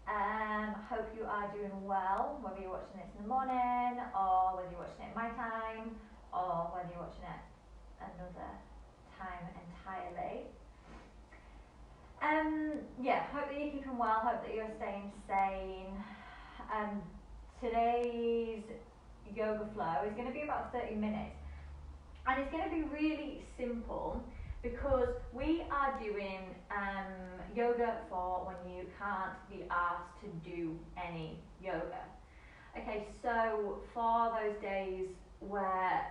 Hope you are doing well, whether you're watching this in the morning, or whether you're watching it my time, or whether you're watching it another time entirely. Yeah, hope that you're keeping well, hope that you're staying sane. Today's yoga flow is going to be about 30 minutes, and it's going to be really simple because we are doing yoga for when you can't be asked to do any yoga. Okay, so for those days where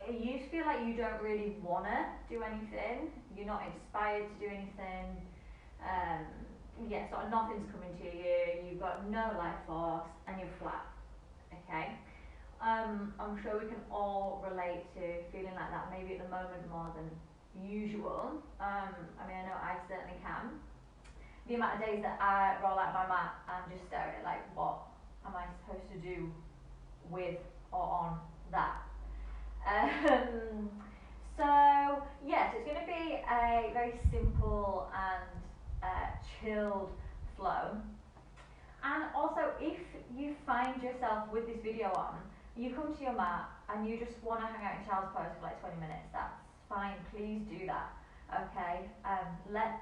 you feel like you don't really want to do anything, you're not inspired to do anything, sort of nothing's coming to you, you've got no life force, and you're flat, okay? I'm sure we can all relate to feeling like that, maybe at the moment more than usual. I know I certainly can. The amount of days that I roll out my mat and just stare at it like, what am I supposed to do with or on that? So yes, it's going to be a very simple and chilled flow. And also, if you find yourself with this video on, you come to your mat and you just want to hang out in child's pose for like 20 minutes, that's fine, please do that, okay? Let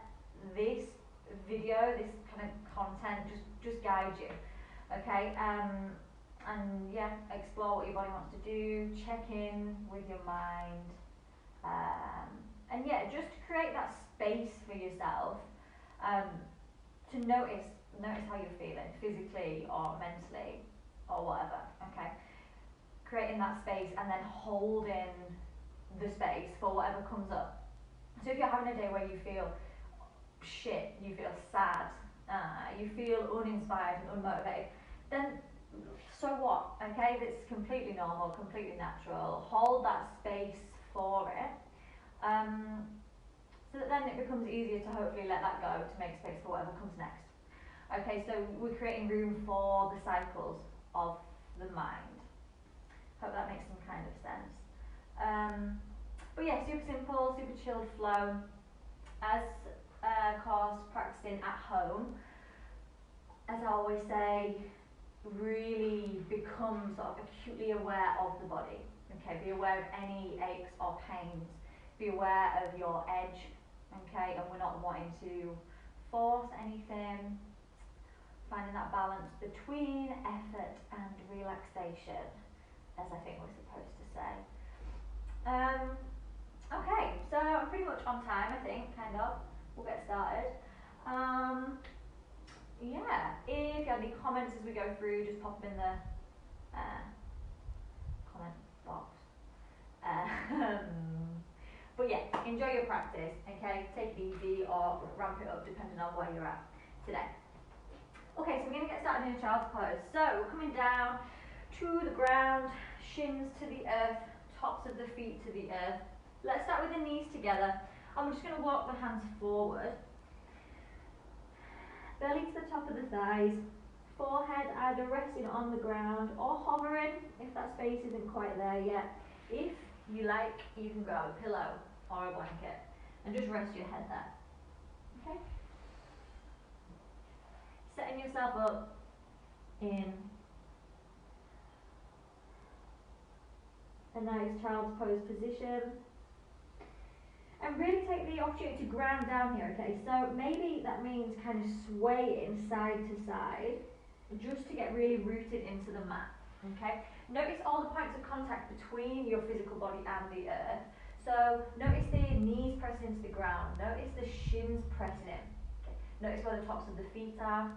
this video, this kind of content just guide you, okay? And yeah, explore what your body wants to do, check in with your mind, and yeah, just create that space for yourself to notice how you're feeling, physically or mentally or whatever, okay? Creating that space and then holding the space for whatever comes up. So if you're having a day where you feel shit, you feel sad, you feel uninspired and unmotivated, then so what, okay? That's completely normal, completely natural. Hold that space for it, so that then it becomes easier to hopefully let that go, to make space for whatever comes next. Okay, so we're creating room for the cycles of the mind. Hope that makes some kind of sense. But yeah, super simple, super chilled flow. As of course, practicing at home, as I always say, really become sort of acutely aware of the body. Okay, be aware of any aches or pains. Be aware of your edge. Okay, and we're not wanting to force anything. Finding that balance between effort and relaxation, as I think we're supposed to say. Okay, so I'm pretty much on time, I think, kind of. We'll get started. Yeah, if you have any comments as we go through, just pop them in the comment box. But yeah, enjoy your practice, okay? Take it easy or ramp it up depending on where you're at today. Okay, so we're going to get started in a child's pose. So we're coming down to the ground, shins to the earth, tops of the feet to the earth. Let's start with the knees together. I'm just going to walk the hands forward. Belly to the top of the thighs, forehead either resting on the ground or hovering if that space isn't quite there yet. If you like, you can grab a pillow or a blanket and just rest your head there. Okay? Setting yourself up in a nice child's pose position. And really take the opportunity to ground down here, okay? So maybe that means kind of swaying side to side just to get really rooted into the mat, okay? Notice all the points of contact between your physical body and the earth. So notice the knees pressing into the ground. Notice the shins pressing in. Okay. Notice where the tops of the feet are.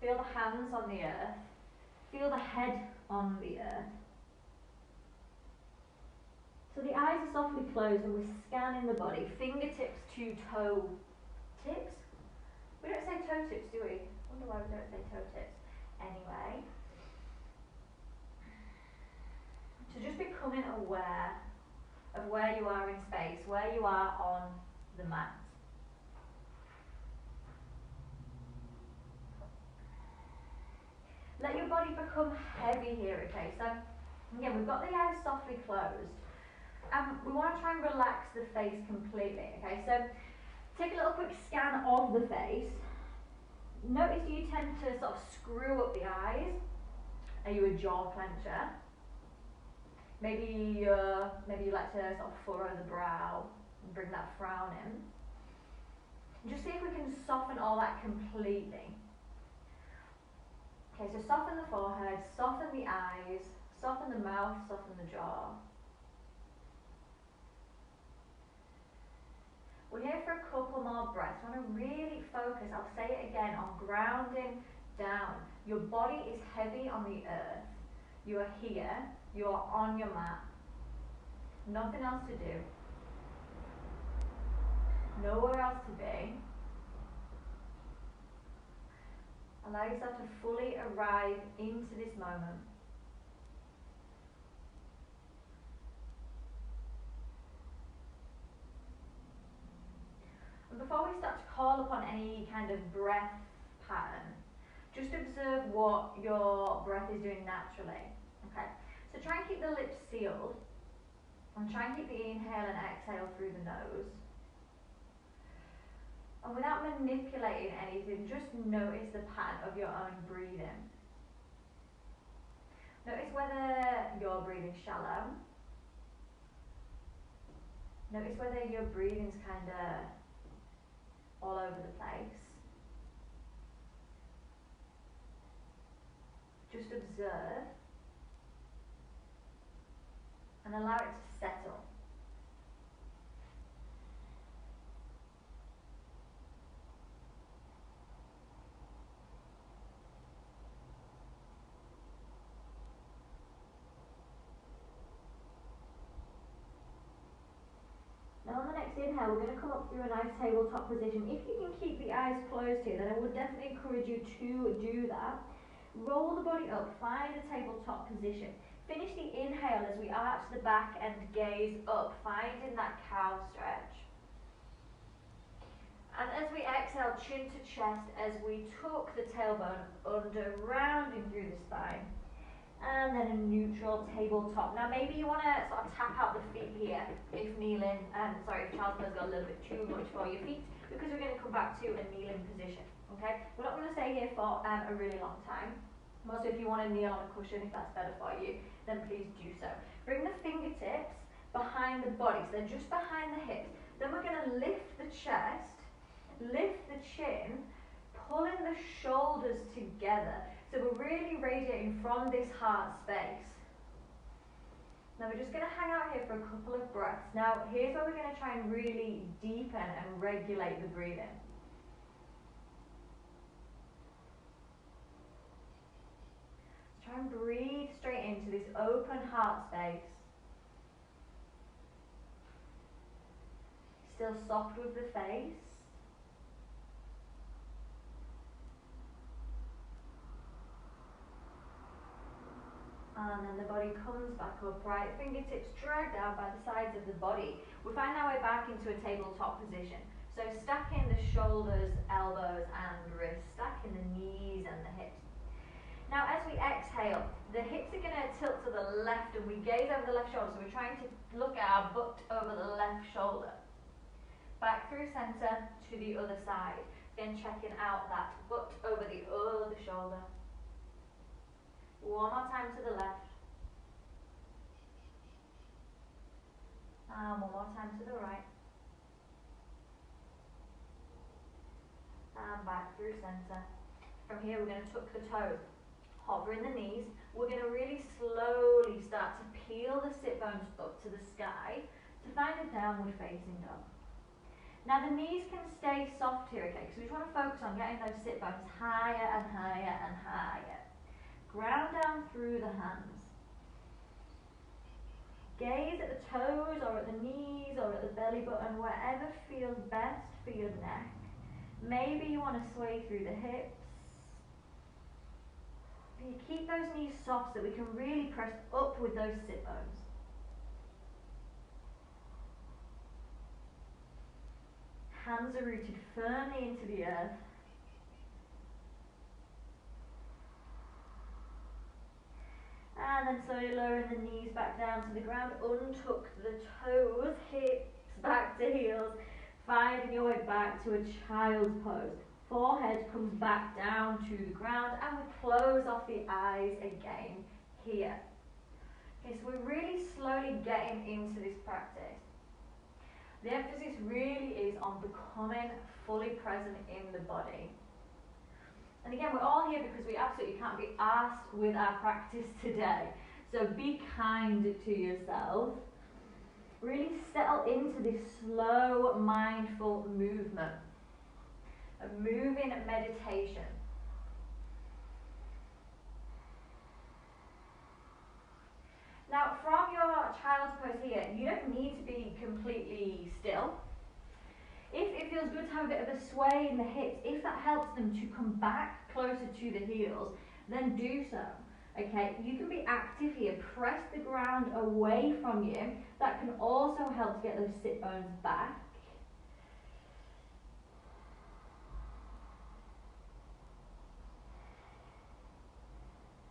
Feel the hands on the earth. Feel the head on the earth. So the eyes are softly closed and we're scanning the body, fingertips to toe tips. We don't say toe tips, do we? I wonder why we don't say toe tips. Anyway. So just becoming aware of where you are in space, where you are on the mat. Let your body become heavy here, okay? So again, we've got the eyes softly closed. We want to try and relax the face completely, okay? So take a little quick scan of the face. Notice do you tend to sort of screw up the eyes? Are you a jaw clencher? Maybe you like to sort of furrow the brow and bring that frown in. Just see if we can soften all that completely. Okay, so soften the forehead, soften the eyes, soften the mouth, soften the jaw. We're here for a couple more breaths. I want to really focus, I'll say it again, on grounding down. Your body is heavy on the earth. You are here, you are on your mat. Nothing else to do. Nowhere else to be. Allow yourself to fully arrive into this moment. And before we start to call upon any kind of breath pattern, just observe what your breath is doing naturally. Okay, so try and keep the lips sealed, and try and keep the inhale and exhale through the nose. And without manipulating anything, just notice the pattern of your own breathing. Notice whether you're breathing shallow. Notice whether your breathing's kind of all over the place. Just observe and allow it to settle. Now on the next inhale, we're going to come up through a nice tabletop position. If you can keep the eyes closed here, then I would definitely encourage you to do that. Roll the body up, find a tabletop position. Finish the inhale as we arch the back and gaze up, finding that cow stretch. And as we exhale, chin to chest, as we tuck the tailbone under, rounding through the spine. And then a neutral tabletop. Now maybe you want to sort of tap out the feet here if kneeling, if child's pose got a little bit too much for your feet, because we're going to come back to a kneeling position. Okay, we're not going to stay here for a really long time. Also, if you want to kneel on a cushion, if that's better for you, then please do so. Bring the fingertips behind the body, so they're just behind the hips. Then we're going to lift the chest, lift the chin, pulling the shoulders together. So we're really radiating from this heart space. Now we're just going to hang out here for a couple of breaths. Now here's where we're going to try and really deepen and regulate the breathing. Try and breathe straight into this open heart space. Still soft with the face. And then the body comes back upright, fingertips drag down by the sides of the body. We find our way back into a tabletop position. So stacking the shoulders, elbows and wrists, stacking the knees and the hips. Now as we exhale, the hips are going to tilt to the left and we gaze over the left shoulder. So we're trying to look at our butt over the left shoulder. Back through center to the other side. Again checking out that butt over the other shoulder. One more time to the left. And one more time to the right. And back through center. From here we're going to tuck the toes. Hovering the knees. We're going to really slowly start to peel the sit bones up to the sky to find a downward facing dog. Now the knees can stay soft here, okay, because we just want to focus on getting those sit bones higher and higher and higher. Ground down through the hands. Gaze at the toes or at the knees or at the belly button, wherever feels best for your neck. Maybe you want to sway through the hips. You keep those knees soft so we can really press up with those sit bones. Hands are rooted firmly into the earth. And then slowly lowering the knees back down to the ground. Untuck the toes, hips back to heels. Finding your way back to a child's pose. Forehead comes back down to the ground, and we close off the eyes again here. Okay, so we're really slowly getting into this practice. The emphasis really is on becoming fully present in the body. And again, we're all here because we absolutely can't be arsed with our practice today. So be kind to yourself. Really settle into this slow, mindful movement. A moving meditation. Now, from your child's pose here, you don't need to be completely still. If it feels good to have a bit of a sway in the hips, if that helps them to come back closer to the heels, then do so. Okay, you can be active here. Press the ground away from you. That can also help to get those sit bones back.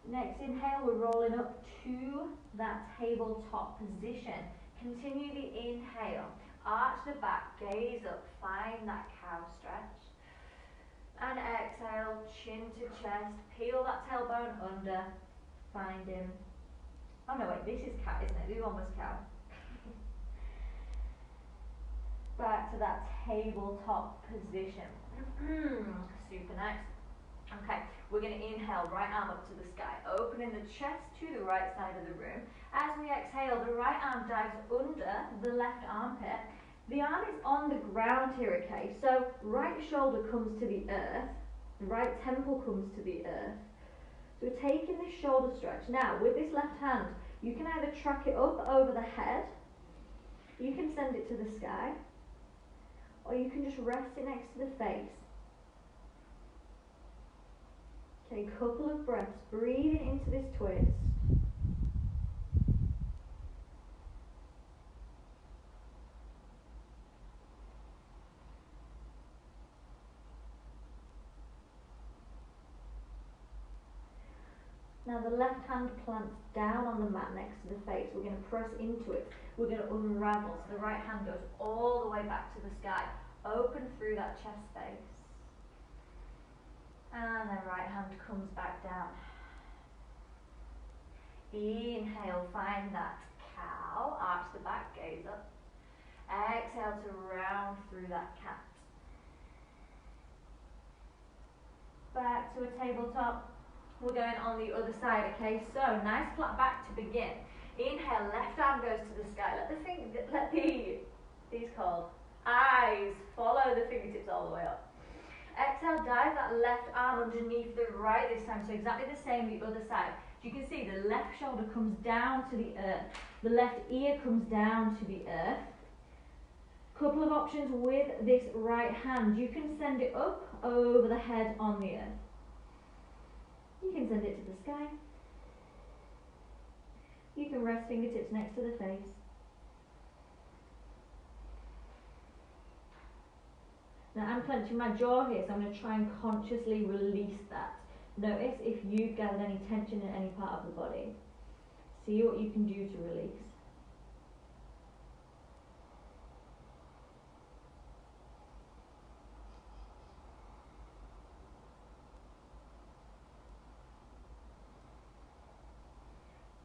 Next inhale, we're rolling up to that tabletop position. Continue the inhale. Arch the back, gaze up, find that cow stretch. And exhale, chin to chest, peel that tailbone under, find him. Oh no, wait, this is cat, isn't it? The other one was cow. Back to that tabletop position. Super nice. Okay, we're going to inhale, right arm up to the sky, opening the chest to the right side of the room. As we exhale, the right arm dives under the left armpit. The arm is on the ground here, okay? So right shoulder comes to the earth, the right temple comes to the earth. So we're taking this shoulder stretch. Now, with this left hand, you can either track it up over the head, you can send it to the sky, or you can just rest it next to the face. Okay, a couple of breaths, breathing into this twist. Now the left hand plants down on the mat next to the face. We're going to press into it. We're going to unravel. So the right hand goes all the way back to the sky. Open through that chest space. And the right hand comes back down. Inhale, find that cow. Arch the back, gaze up. Exhale to round through that cat. Back to a tabletop. We're going on the other side, okay? So, nice flat back to begin. Inhale, left arm goes to the sky. Let these called eyes follow the fingertips all the way up. Exhale, dive that left arm underneath the right this time. So exactly the same the other side. You can see the left shoulder comes down to the earth. The left ear comes down to the earth. Couple of options with this right hand. You can send it up over the head on the earth. You can send it to the sky. You can rest fingertips next to the face. Now I'm clenching my jaw here, so I'm going to try and consciously release that. Notice if you've gathered any tension in any part of the body. See what you can do to release.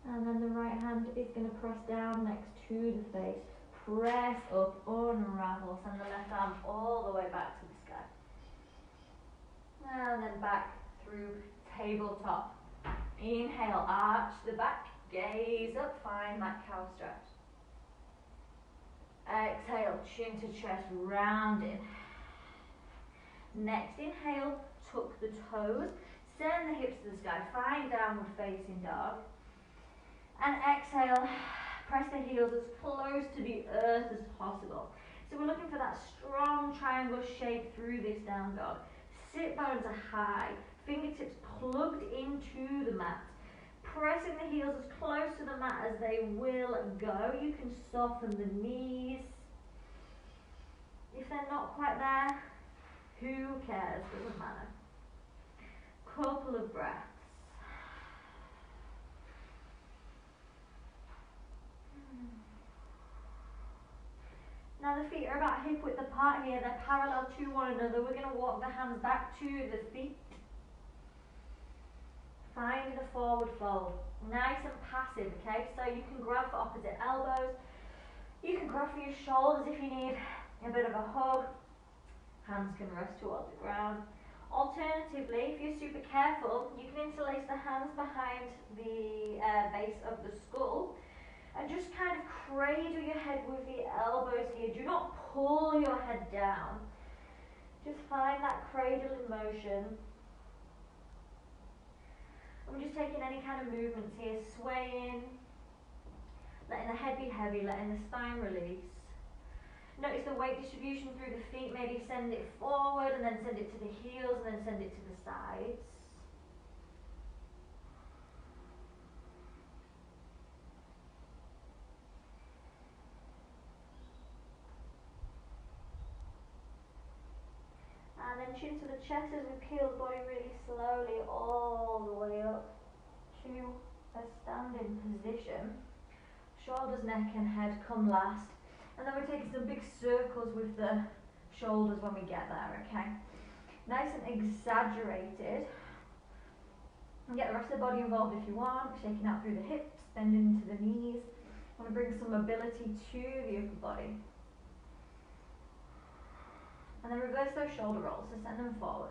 And then the right hand is going to press down next to the face. Press up, unravel, send the left arm all the way back to the sky. And then back through tabletop. Inhale, arch the back, gaze up, find that cow stretch. Exhale, chin to chest, rounding. Next inhale, tuck the toes, send the hips to the sky, find downward facing dog. And exhale, press the heels as close to the earth as possible. So we're looking for that strong triangle shape through this down dog. Sit bones are high, fingertips plugged into the mat. Pressing the heels as close to the mat as they will go. You can soften the knees. If they're not quite there, who cares? Doesn't matter. Couple of breaths. Now the feet They're about hip width apart here, they're parallel to one another. We're going to walk the hands back to the feet. Find the forward fold. Nice and passive, okay? So you can grab for opposite elbows. You can grab for your shoulders if you need a bit of a hug. Hands can rest towards the ground. Alternatively, if you're super careful, you can interlace the hands behind the base of the skull and just kind of cradle your head with the elbows here. Do not pull your head down. Just find that cradling motion. I'm just taking any kind of movements here, swaying, letting the head be heavy, letting the spine release. Notice the weight distribution through the feet, maybe send it forward and then send it to the heels and then send it to the sides. And then chin to the chest as we peel the body really slowly all the way up to a standing position. Shoulders, neck and head come last. And then we're taking some big circles with the shoulders when we get there, okay? Nice and exaggerated. And get the rest of the body involved if you want. Shaking out through the hips, bending into the knees. Want to bring some mobility to the upper body. And then reverse those shoulder rolls, so send them forward.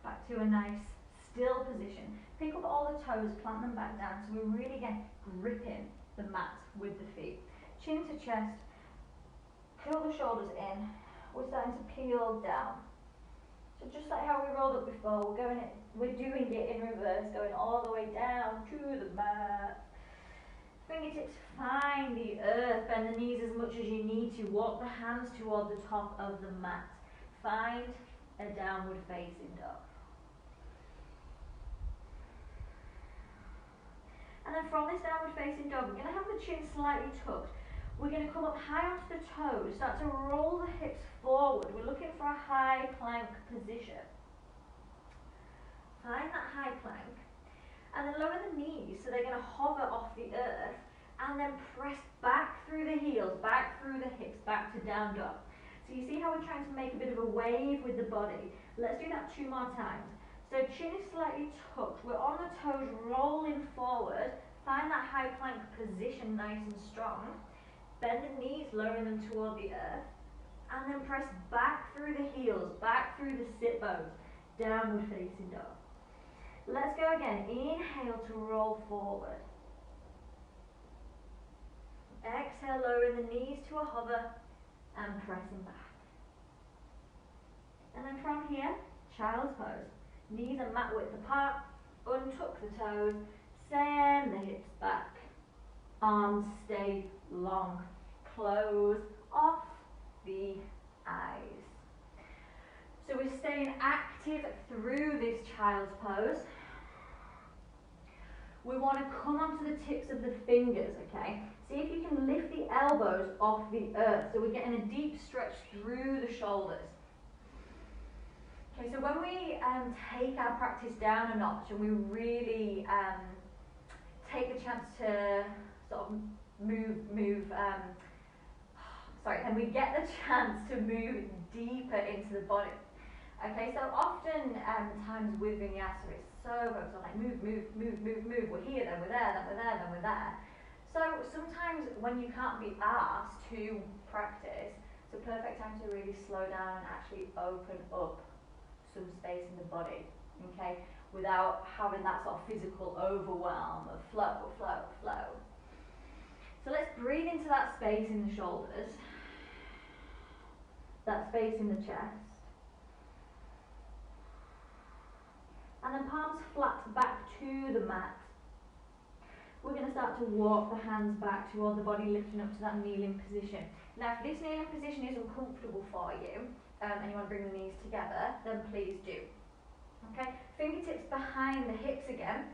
Back to a nice still position. Pick up all the toes, plant them back down, so we're really again gripping the mat with the feet. Chin to chest, peel the shoulders in. We're starting to peel down. So just like how we rolled up before, we're doing it in reverse, going all the way down to the mat. Fingertips find the earth, bend the knees as much as you need to. Walk the hands toward the top of the mat. Find a downward facing dog. And then from this downward facing dog, we're going to have the chin slightly tucked. We're going to come up high onto the toes, start to roll the hips forward. We're looking for a high plank position. Find that high plank. And then lower the knees, so they're going to hover off the earth. And then press back through the heels, back through the hips, back to down dog. So you see how we're trying to make a bit of a wave with the body. Let's do that 2 more times. So chin is slightly tucked. We're on the toes, rolling forward. Find that high plank position nice and strong. Bend the knees, lowering them toward the earth. And then press back through the heels, back through the sit bones. Downward facing dog. Let's go again. Inhale to roll forward. Exhale, lowering the knees to a hover and pressing back. And then from here, child's pose. Knees are mat width apart. Untuck the toes. Send the hips back. Arms stay long. Close off the eyes. So we're staying active through this child's pose. We want to come onto the tips of the fingers, okay? See if you can lift the elbows off the earth. So we're getting a deep stretch through the shoulders. Okay, so when we take our practice down a notch and we really take the chance to sort of and we get the chance to move deeper into the body. Okay, so often times with vinyasa it's so focused on like move. We're here, then we're there, then we're there, then we're there. So sometimes when you can't be asked to practice, it's a perfect time to really slow down and actually open up some space in the body, okay, without having that sort of physical overwhelm of flow. So let's breathe into that space in the shoulders, that space in the chest, and then palms flat back to the mat. We're going to start to walk the hands back toward the body, lifting up to that kneeling position. Now, if this kneeling position is uncomfortable for you, and you want to bring the knees together, then please do. Okay, fingertips behind the hips again.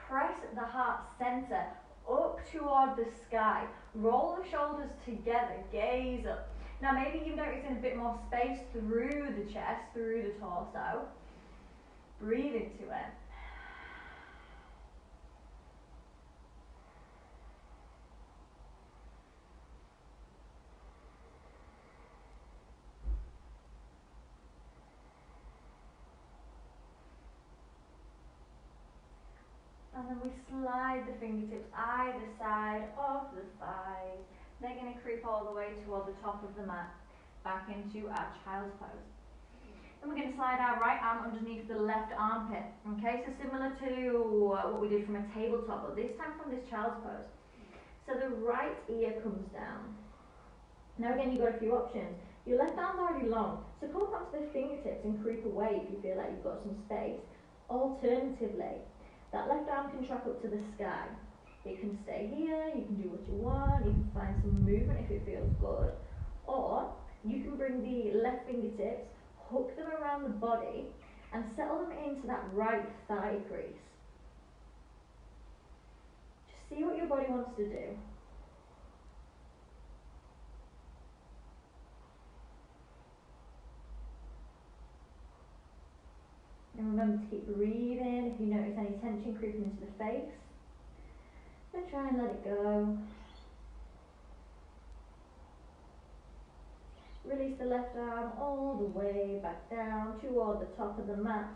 Press the heart center up toward the sky. Roll the shoulders together, gaze up. Now maybe you're noticing a bit more space through the chest, through the torso. Breathe into it. And then we slide the fingertips either side of the thighs. They're going to creep all the way toward the top of the mat, back into our child's pose. Then we're going to slide our right arm underneath the left armpit. Okay, so similar to what we did from a tabletop, but this time from this child's pose. So the right ear comes down. Now again, you've got a few options. Your left arm's already long, so come up onto the fingertips and creep away if you feel like you've got some space. Alternatively, that left arm can track up to the sky. It can stay here, you can do what you want, you can find some movement if it feels good. Or you can bring the left fingertips, hook them around the body, and settle them into that right thigh crease. Just see what your body wants to do. And remember to keep breathing. If you notice any tension creeping into the face, then try and let it go. Release the left arm all the way back down toward the top of the mat.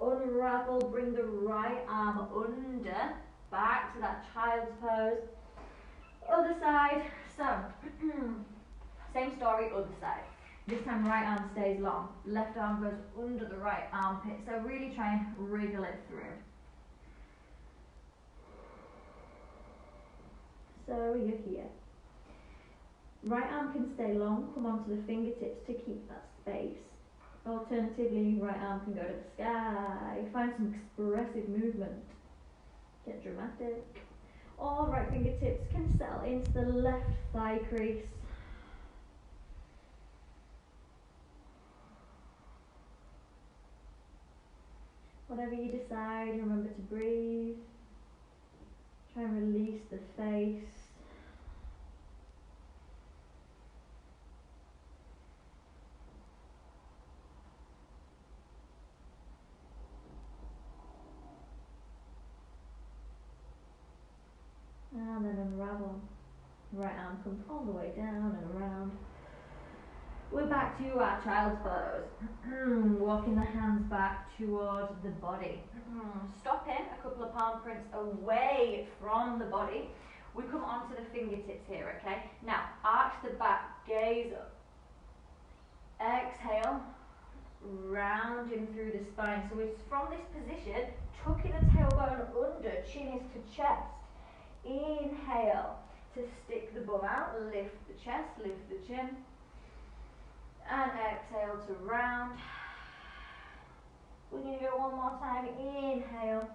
Unravel, bring the right arm under, back to that child's pose. Other side, so, same story, other side. This time right arm stays long, left arm goes under the right armpit, so really try and wriggle it through. So you're here. Right arm can stay long, come onto the fingertips to keep that space. Alternatively, right arm can go to the sky, find some expressive movement, get dramatic. Or right fingertips can settle into the left thigh crease. Whatever you decide, remember to breathe. Try and release the face. And then unravel. Right arm comes all the way down and around. We're back to our child's pose. Walking the hands back towards the body. Stopping a couple of palm prints away from the body. We come onto the fingertips here, okay? Now, arch the back, gaze up. Exhale, rounding through the spine. So it's from this position, tucking the tailbone under, chin is to chest. Inhale to stick the bum out, lift the chest, lift the chin. And exhale to round. We're going to do it one more time. Inhale.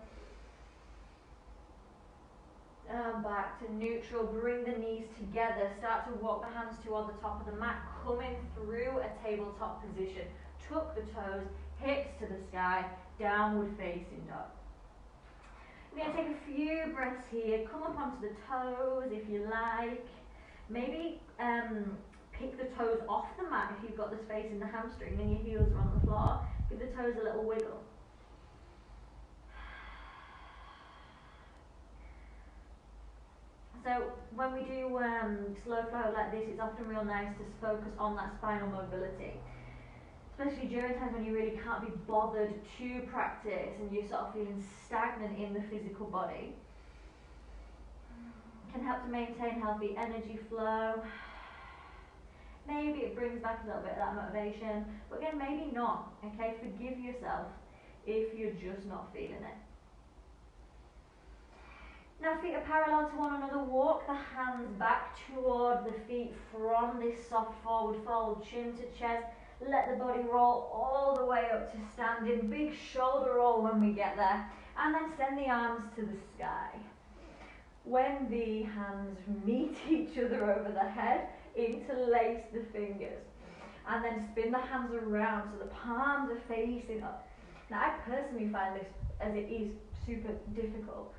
And back to neutral. Bring the knees together. Start to walk the hands toward the top of the mat. Coming through a tabletop position. Tuck the toes, hips to the sky. Downward facing dog. We're going to take a few breaths here. Come up onto the toes if you like. Maybe pick the toes off the mat if you've got the space in the hamstring and your heels are on the floor. Give the toes a little wiggle. So when we do slow flow like this, it's often real nice to focus on that spinal mobility. Especially during times when you really can't be bothered to practice and you're sort of feeling stagnant in the physical body. Can help to maintain healthy energy flow. Maybe it brings back a little bit of that motivation, but again, maybe not, okay? Forgive yourself if you're just not feeling it. Now feet are parallel to one another, walk the hands back toward the feet from this soft forward fold, chin to chest, let the body roll all the way up to standing, big shoulder roll when we get there, and then send the arms to the sky. When the hands meet each other over the head, interlace the fingers and then spin the hands around so the palms are facing up. Now I personally find this, as it is super difficult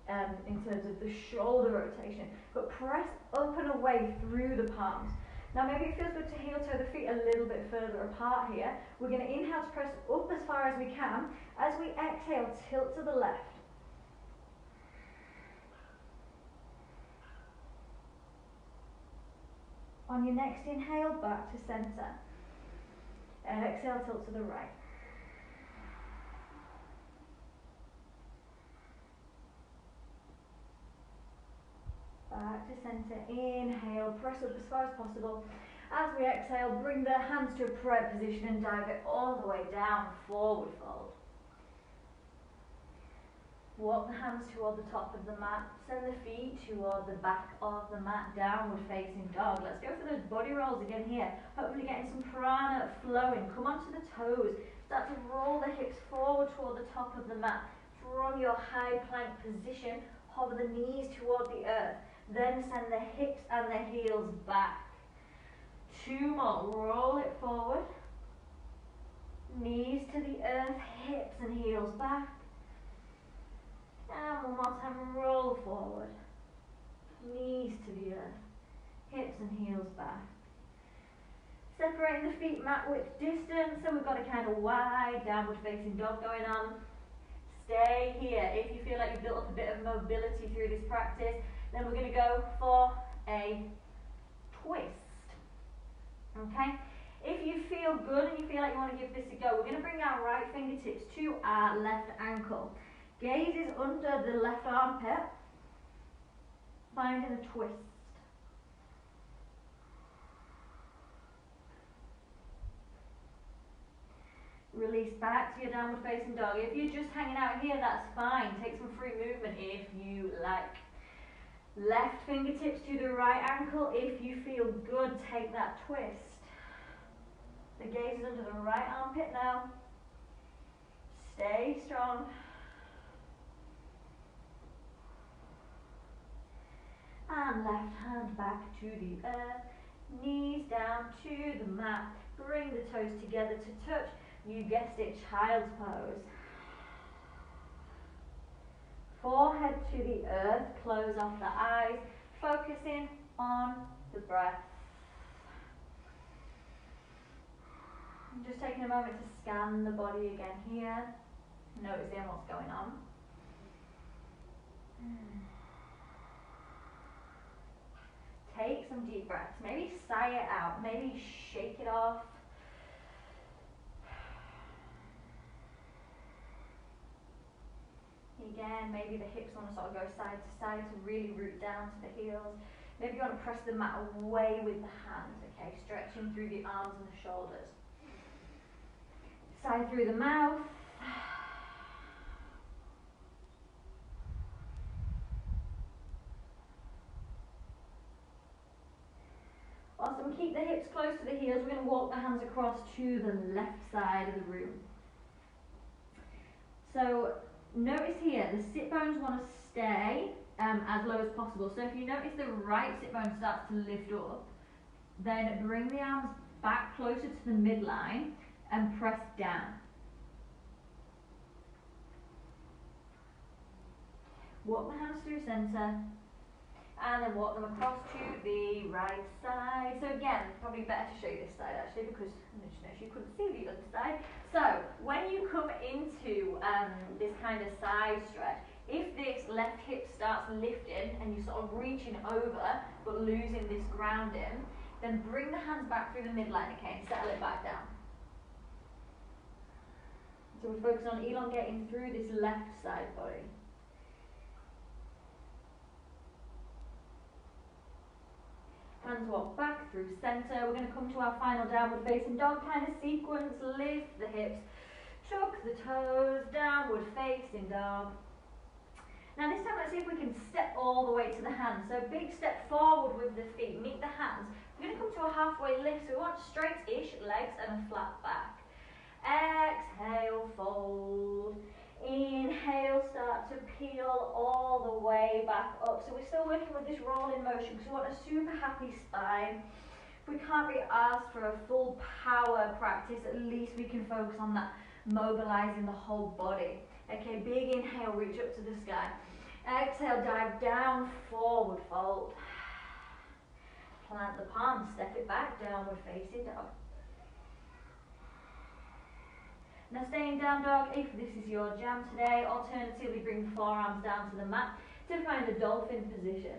in terms of the shoulder rotation, but press up and away through the palms. Now maybe it feels good to heel toe the feet a little bit further apart here. We're going to inhale to press up as far as we can. As we exhale, tilt to the left. On your next inhale, back to center. Exhale, tilt to the right. Back to center. Inhale, press up as far as possible. As we exhale, bring the hands to a upright position and dive it all the way down, forward fold. Walk the hands toward the top of the mat. Send the feet toward the back of the mat, downward facing dog. Let's go for those body rolls again here. Hopefully getting some prana flowing. Come onto the toes. Start to roll the hips forward toward the top of the mat. From your high plank position, hover the knees toward the earth. Then send the hips and the heels back. 2 more. Roll it forward. Knees to the earth, hips and heels back. And one more time, roll forward. Knees to the earth, hips and heels back. Separating the feet mat width distance, so we've got a kind of wide downward facing dog going on. Stay here. If you feel like you've built up a bit of mobility through this practice, then we're going to go for a twist. Okay? If you feel good and you feel like you want to give this a go, we're going to bring our right fingertips to our left ankle. Gaze is under the left armpit, finding a twist. Release back to your downward facing dog. If you're just hanging out here, that's fine. Take some free movement if you like. Left fingertips to the right ankle. If you feel good, take that twist. The gaze is under the right armpit now. Stay strong. And left hand back to the earth. Knees down to the mat. Bring the toes together to touch. You guessed it, child's pose. Forehead to the earth. Close off the eyes. Focusing on the breath. I'm just taking a moment to scan the body again here. Noticing what's going on. Take some deep breaths. Maybe sigh it out. Maybe shake it off. Again, maybe the hips want to sort of go side to side to really root down to the heels. Maybe you want to press the mat away with the hands, okay? Stretching through the arms and the shoulders. Sigh through the mouth. Awesome, keep the hips close to the heels. We're going to walk the hands across to the left side of the room. So notice here, the sit bones want to stay as low as possible. So if you notice the right sit bone starts to lift up, then bring the arms back closer to the midline and press down. Walk the hands through center. And then walk them across to the right side. So again, probably better to show you this side actually, because you couldn't see the other side. So when you come into this kind of side stretch, if this left hip starts lifting and you're sort of reaching over but losing this grounding, then bring the hands back through the midline, okay, and settle it back down. So we're focusing on elongating through this left side body. Hands walk back through center. We're going to come to our final downward facing dog kind of sequence. Lift the hips, tuck the toes, downward facing dog. Now this time let's see if we can step all the way to the hands. So big step forward with the feet, meet the hands. We're going to come to a halfway lift, so we want straight-ish legs and a flat back. Exhale, fold. Inhale, start to peel all the way back up. So we're still working with this rolling motion because we want a super happy spine. If we can't be asked for a full power practice, at least we can focus on that mobilizing the whole body. Okay, big inhale, reach up to the sky. Exhale, dive down, forward fold. plant the palms, step it back, downward facing dog. Now stay in down dog if this is your jam today. Alternatively, bring the forearms down to the mat to find a dolphin position.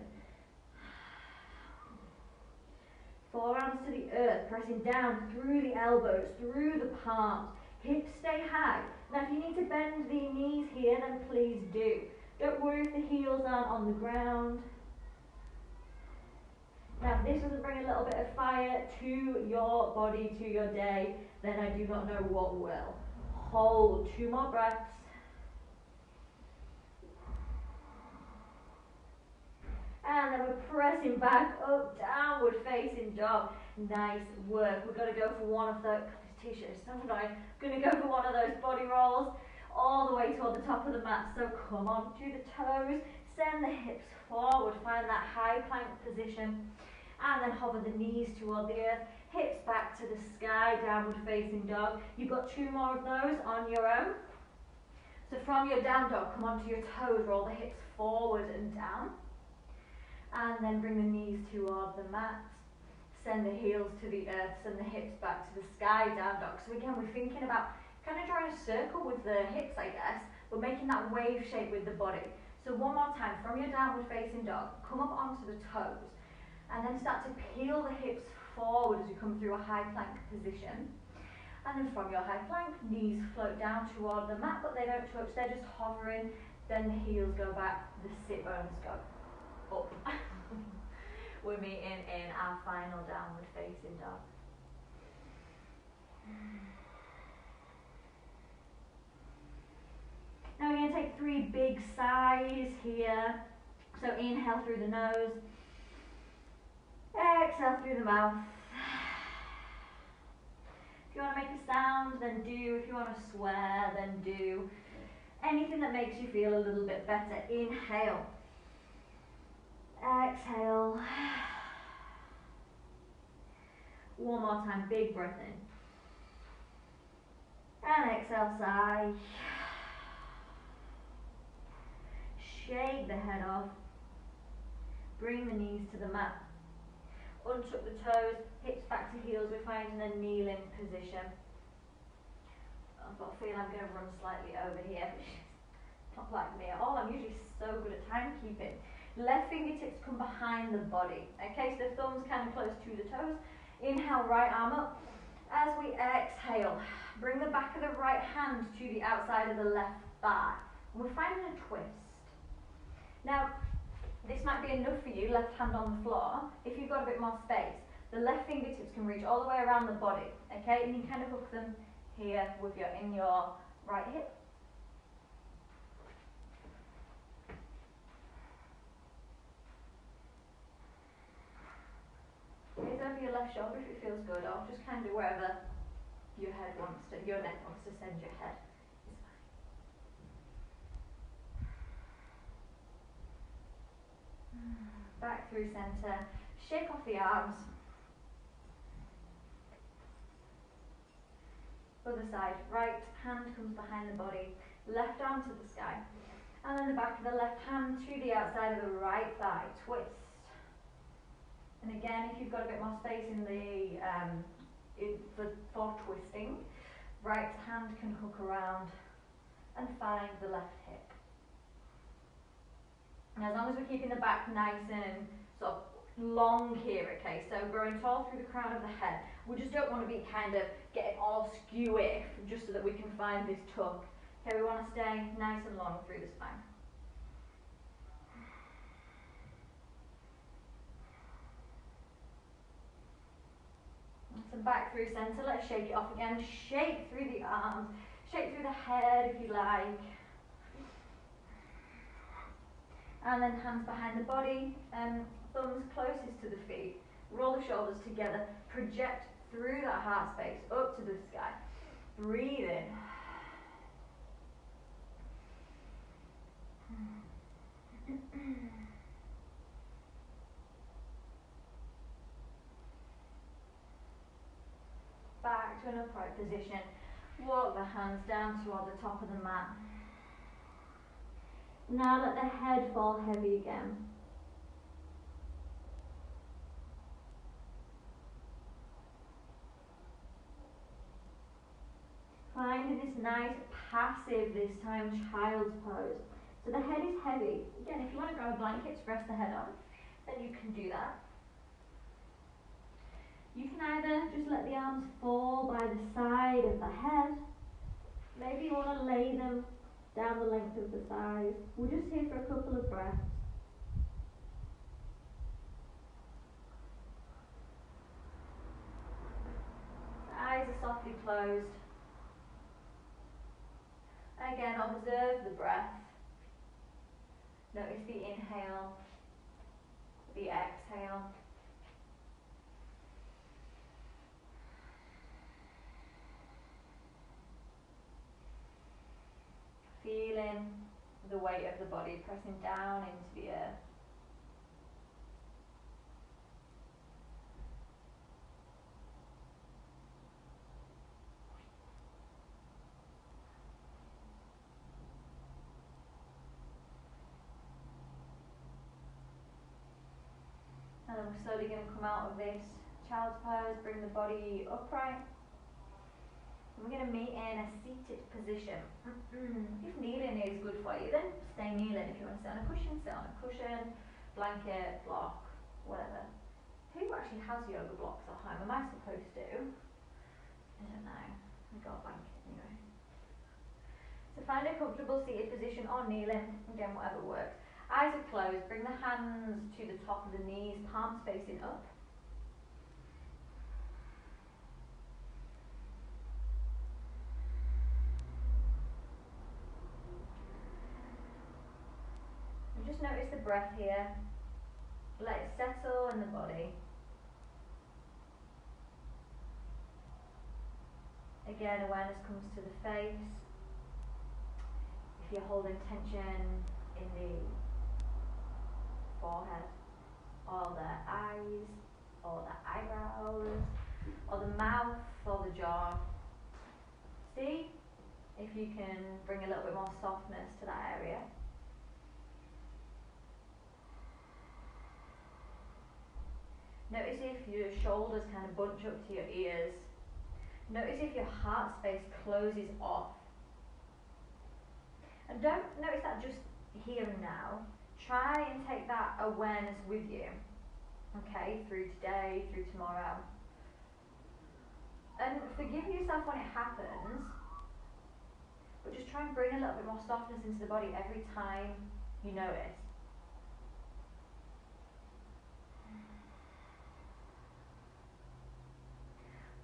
Forearms to the earth, pressing down through the elbows, through the palms. Hips stay high. Now if you need to bend the knees here, then please do. Don't worry if the heels aren't on the ground. Now if this doesn't bring a little bit of fire to your body, to your day, then I do not know what will. Hold 2 more breaths. And then we're pressing back up, downward facing dog. Nice work. We've got to go for one of those. This t-shirt is so annoying. Going to go for one of those body rolls all the way toward the top of the mat. So come on to the toes. Send the hips forward. Find that high plank position. And then hover the knees toward the earth. Hips back to the sky, downward facing dog. You've got 2 more of those on your own. So from your down dog, come onto your toes. Roll the hips forward and down. And then bring the knees toward the mat. Send the heels to the earth, send the hips back to the sky, down dog. So again, we're thinking about kind of drawing a circle with the hips, I guess, but making that wave shape with the body. So one more time, from your downward facing dog, come up onto the toes, and then start to peel the hips forward as you come through a high plank position. And then from your high plank, knees float down toward the mat, but they don't touch, they're just hovering. Then the heels go back, the sit bones go up. We're meeting in our final downward facing dog. Now we're going to take 3 big sighs here. So inhale through the nose, exhale through the mouth. If you want to make a sound, then do. If you want to swear, then do. Anything that makes you feel a little bit better. Inhale. Exhale. One more time, big breath in. And exhale, sigh. Shake the head off. Bring the knees to the mat. Untuck the toes, hips back to heels. We're finding a kneeling position. I've got a feeling I'm going to run slightly over here, which is not like me at all. I'm usually so good at timekeeping. Left fingertips come behind the body. Okay, so the thumbs kind of close to the toes. Inhale, right arm up. As we exhale, bring the back of the right hand to the outside of the left thigh. We're finding a twist. Now, this might be enough for you, left hand on the floor. If you've got a bit more space, the left fingertips can reach all the way around the body. Okay, and you can kind of hook them here with in your right hip. Raise over your left shoulder if it feels good, or just kind of wherever your neck wants to send your head. Is fine. Back through center. Shake off the arms. Other side. Right hand comes behind the body. Left arm to the sky. And then the back of the left hand to the outside of the right thigh. Twist. And again, if you've got a bit more space in the for twisting, right hand can hook around and find the left hip. And as long as we're keeping the back nice and sort of long here, okay, so growing tall through the crown of the head. We just don't want to be kind of getting all skewy just so that we can find this tuck. Okay, we want to stay nice and long through the spine. So back through center, let's shake it off again. Shake through the arms, shake through the head if you like. And then hands behind the body, thumbs closest to the feet. Roll the shoulders together, project through that heart space, up to the sky. Breathe in. Back to an upright position. Walk the hands down toward the top of the mat. Now let the head fall heavy again. nice passive this time child's pose. So the head is heavy. Again, if you want to grab a blanket to rest the head on, then you can do that. You can either just let the arms fall by the side of the head. Maybe you want to lay them down the length of the thighs. We're just here for a couple of breaths. The eyes are softly closed. Again, observe the breath. Notice the inhale, the exhale. Feeling the weight of the body pressing down into the earth. And then we're slowly going to come out of this child's pose, bring the body upright. And we're going to meet in a seated position. If kneeling is good for you, then stay kneeling. If you want to sit on a cushion, sit on a cushion, blanket, block, whatever. Who actually has yoga blocks at home? Am I supposed to? I don't know. I got a blanket anyway. So find a comfortable seated position or kneeling, again whatever works. Eyes are closed, bring the hands to the top of the knees, palms facing up. And just notice the breath here. Let it settle in the body. Again, awareness comes to the face. If you're holding tension in the forehead, or the eyes, or the eyebrows, or the mouth, or the jaw, see if you can bring a little bit more softness to that area. Notice if your shoulders kind of bunch up to your ears. Notice if your heart space closes off. And don't notice that just here and now. Try and take that awareness with you, okay, through today, through tomorrow. And forgive yourself when it happens, but just try and bring a little bit more softness into the body every time you notice.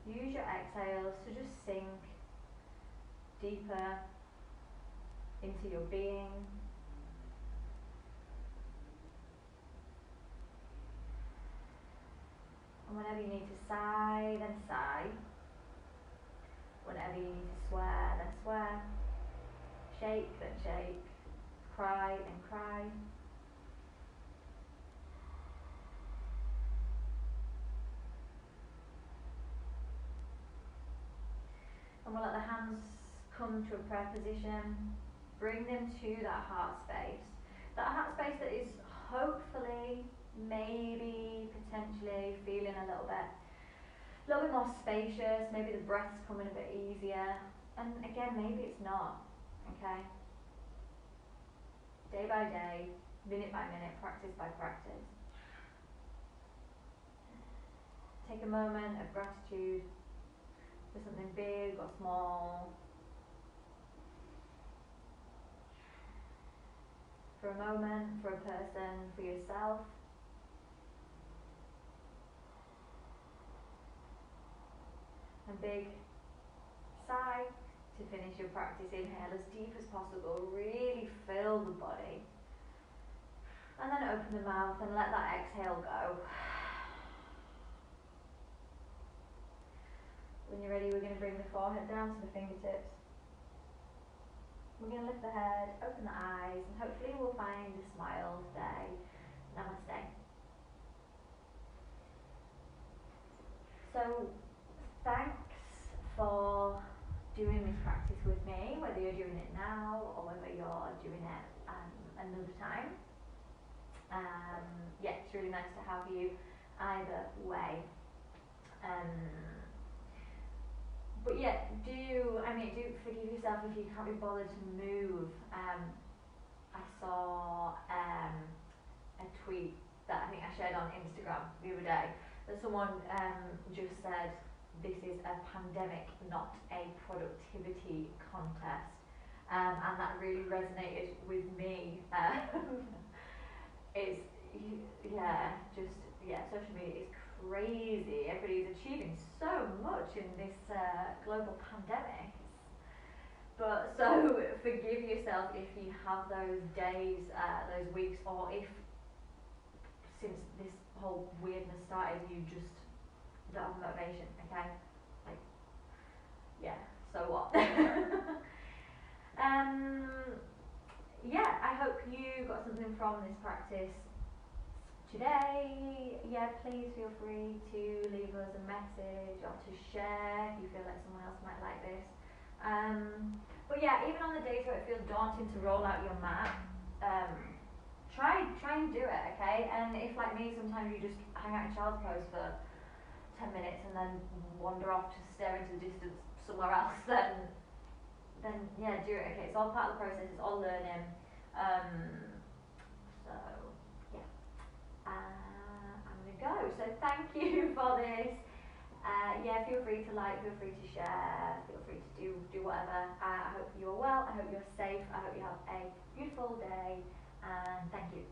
Use your exhales to just sink deeper into your being. And whenever you need to sigh, then sigh. Whenever you need to swear, then swear. Shake, then shake. Cry, then cry. And we'll let the hands come to a prayer position. Bring them to that heart space. That heart space that is hopefully, maybe, potentially feeling a little bit more spacious. Maybe the breath's coming a bit easier. And again, maybe it's not, okay? Day by day, minute by minute, practice by practice. Take a moment of gratitude for something big or small. For a moment, for a person, for yourself. And big sigh to finish your practice. Inhale as deep as possible. Really fill the body. And then open the mouth and let that exhale go. When you're ready, we're going to bring the forehead down to the fingertips. We're going to lift the head, open the eyes, and hopefully we'll find a smile today. Namaste. So, thanks for doing this practice with me, whether you're doing it now or whether you're doing it another time. Yeah, it's really nice to have you either way. But yeah, do forgive yourself if you can't be bothered to move. I saw a tweet that I think I shared on Instagram the other day that someone just said, "This is a pandemic, not a productivity contest," and that really resonated with me. It's social media is crazy. Everybody's achieving so much in this global pandemic. But so forgive yourself if you have those days, those weeks, or if since this whole weirdness started, you just don't have motivation. Okay, like so what? I hope you got something from this practice today. Please feel free to leave us a message or to share if you feel like someone else might like this. Even on the days where it feels daunting to roll out your mat, try and do it, okay? And if like me, sometimes you just hang out in child's pose for 10 minutes and then wander off to stare into the distance somewhere else, then do it, okay? It's all part of the process, it's all learning. I'm gonna go. So thank you for this. Feel free to like, feel free to share, feel free to do whatever. I hope you are well, I hope you're safe, I hope you have a beautiful day, and thank you.